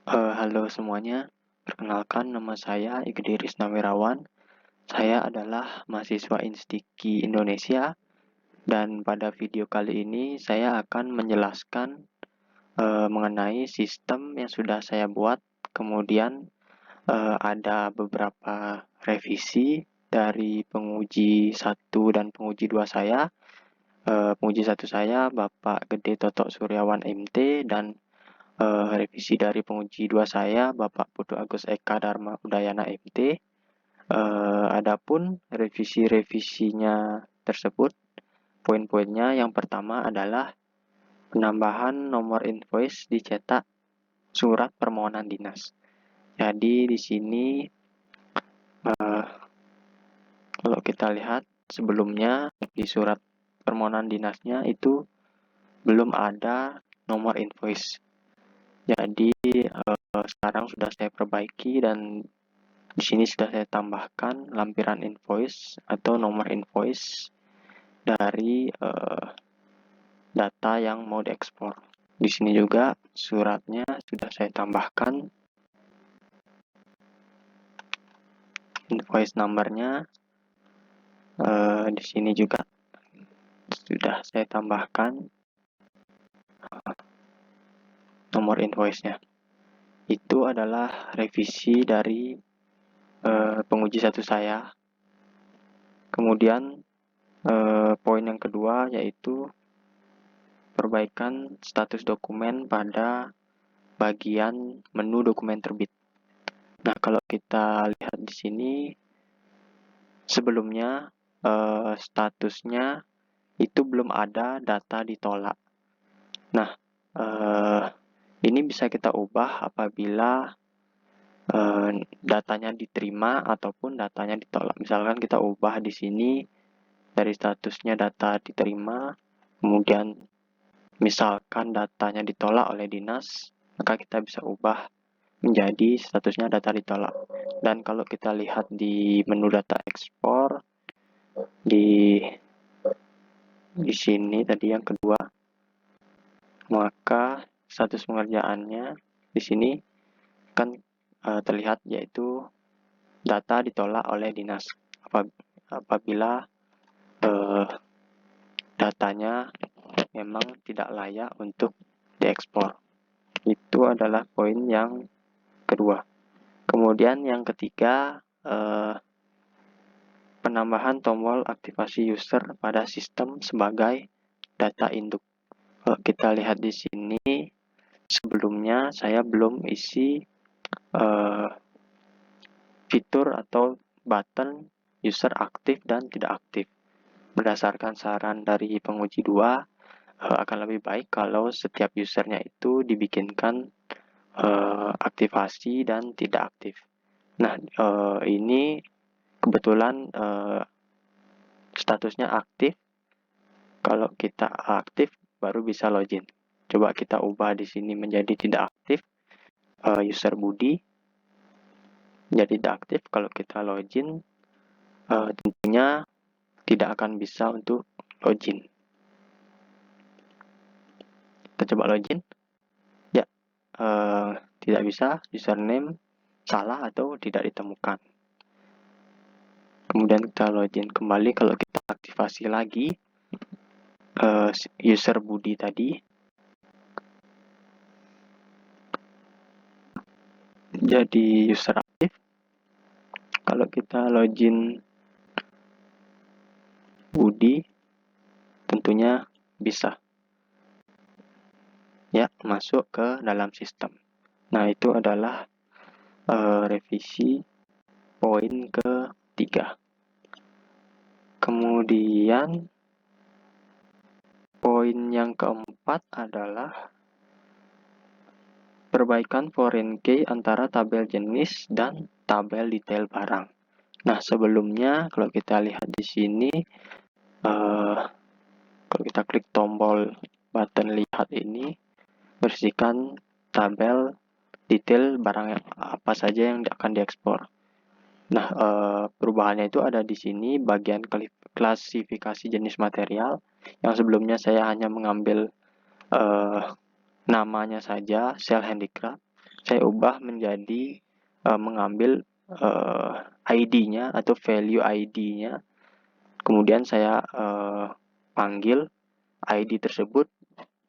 Halo semuanya, perkenalkan nama saya Igede Risna Wirawan. Saya adalah mahasiswa Instiki Indonesia dan pada video kali ini saya akan menjelaskan mengenai sistem yang sudah saya buat. Kemudian ada beberapa revisi dari penguji 1 dan penguji 2 saya. Penguji 1 saya Bapak Gede Totok Suryawan MT dan revisi dari penguji 2 saya, Bapak Putu Agus Eka Dharma Udayana MT. Adapun revisi-revisinya tersebut, poin-poinnya yang pertama adalah penambahan nomor invoice dicetak surat permohonan dinas. Jadi di sini kalau kita lihat sebelumnya di surat permohonan dinasnya itu belum ada nomor invoice. Jadi sekarang sudah saya perbaiki dan di sini sudah saya tambahkan lampiran invoice atau nomor invoice dari data yang mau diekspor. Di sini juga suratnya sudah saya tambahkan invoice numbernya. Di sini juga sudah saya tambahkan nomor invoice-nya. Itu adalah revisi dari penguji 1 saya. Kemudian poin yang kedua yaitu perbaikan status dokumen pada bagian menu dokumen terbit. Nah, kalau kita lihat di sini sebelumnya statusnya itu belum ada data ditolak. Nah, ini bisa kita ubah apabila datanya diterima ataupun datanya ditolak. Misalkan kita ubah di sini dari statusnya data diterima, kemudian misalkan datanya ditolak oleh dinas, maka kita bisa ubah menjadi statusnya data ditolak. Dan kalau kita lihat di menu data ekspor di sini tadi yang kedua, maka status pengerjaannya di sini kan terlihat yaitu data ditolak oleh dinas apabila datanya memang tidak layak untuk diekspor. Itu adalah poin yang kedua. Kemudian yang ketiga, penambahan tombol aktivasi user pada sistem sebagai data induk. Kalau kita lihat di sini, sebelumnya saya belum isi fitur atau button user aktif dan tidak aktif. Berdasarkan saran dari penguji 2, akan lebih baik kalau setiap usernya itu dibikinkan aktivasi dan tidak aktif. Nah, ini kebetulan statusnya aktif. Kalau kita aktif baru bisa login. Coba kita ubah di sini menjadi tidak aktif. User Budi jadi tidak aktif. Kalau kita login, tentunya tidak akan bisa untuk login. Kita coba login. Ya, tidak bisa. Username salah atau tidak ditemukan. Kemudian kita login kembali. Kalau kita aktivasi lagi user Budi tadi, jadi user aktif. Kalau kita login Budi, tentunya bisa ya masuk ke dalam sistem. Nah, itu adalah revisi poin ketiga. Kemudian poin yang keempat adalah perbaikan foreign key antara tabel jenis dan tabel detail barang. Nah, sebelumnya kalau kita lihat di sini, kalau kita klik tombol button lihat ini, bersihkan tabel detail barang apa saja yang akan diekspor. Nah, perubahannya itu ada di sini bagian klasifikasi jenis material yang sebelumnya saya hanya mengambil namanya saja sel handicraft. saya ubah menjadi mengambil ID-nya atau value ID-nya, kemudian saya panggil ID tersebut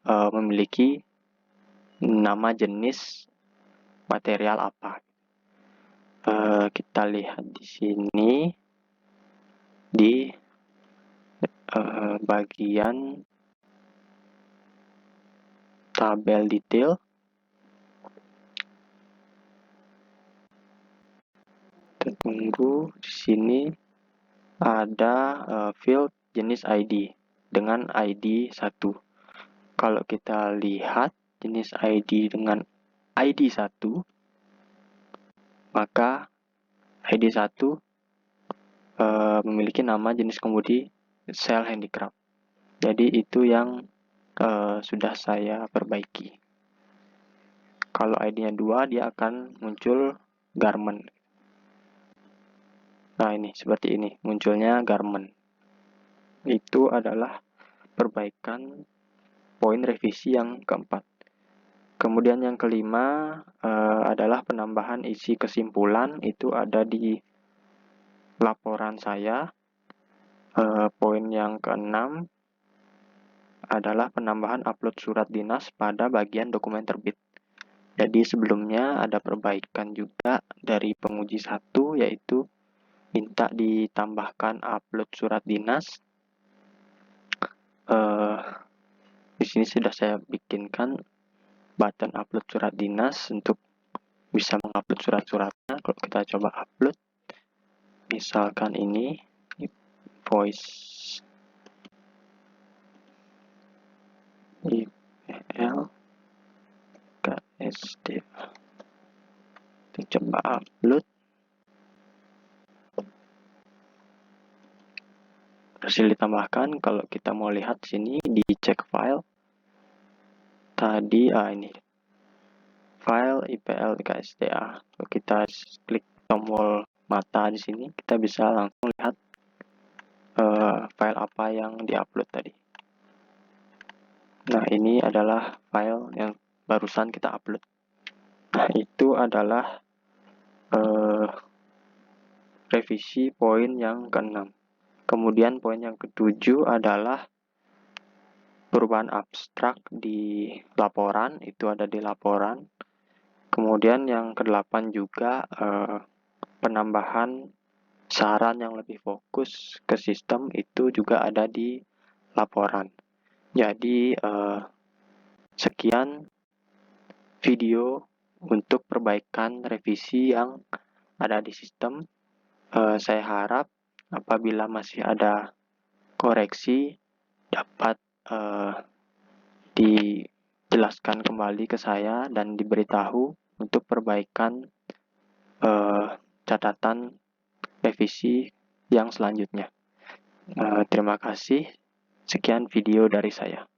memiliki nama jenis material apa. Kita lihat di sini di bagian tabel detail. Kita tunggu, di sini ada field jenis ID dengan ID 1. Kalau kita lihat jenis ID dengan ID 1, maka ID 1 memiliki nama jenis kemudi Shell Handicraft. Jadi itu yang sudah saya perbaiki. Kalau ID-nya 2, dia akan muncul garment. Nah, ini seperti ini, munculnya garment. Itu adalah perbaikan poin revisi yang keempat. Kemudian yang kelima adalah penambahan isi kesimpulan, itu ada di laporan saya. Poin yang keenam adalah penambahan upload surat dinas pada bagian dokumen terbit. Jadi sebelumnya ada perbaikan juga dari penguji 1, yaitu minta ditambahkan upload surat dinas. Di sini sudah saya bikinkan button upload surat dinas untuk bisa mengupload surat-suratnya. Kalau kita coba upload, misalkan ini voice IPL KSD, kita coba upload. Hasil ditambahkan. Kalau kita mau lihat sini di check file tadi, ini file IPL KSDA. Kalau kita klik tombol mata di sini, kita bisa langsung lihat file apa yang diupload tadi. Nah, ini adalah file yang barusan kita upload. Nah, itu adalah revisi poin yang ke-6. Kemudian poin yang ke-7 adalah perubahan abstrak di laporan, itu ada di laporan. Kemudian yang ke-8 juga penambahan saran yang lebih fokus ke sistem, itu juga ada di laporan. Jadi sekian video untuk perbaikan revisi yang ada di sistem. Saya harap apabila masih ada koreksi dapat dijelaskan kembali ke saya dan diberitahu untuk perbaikan catatan revisi yang selanjutnya. Terima kasih. Sekian video dari saya.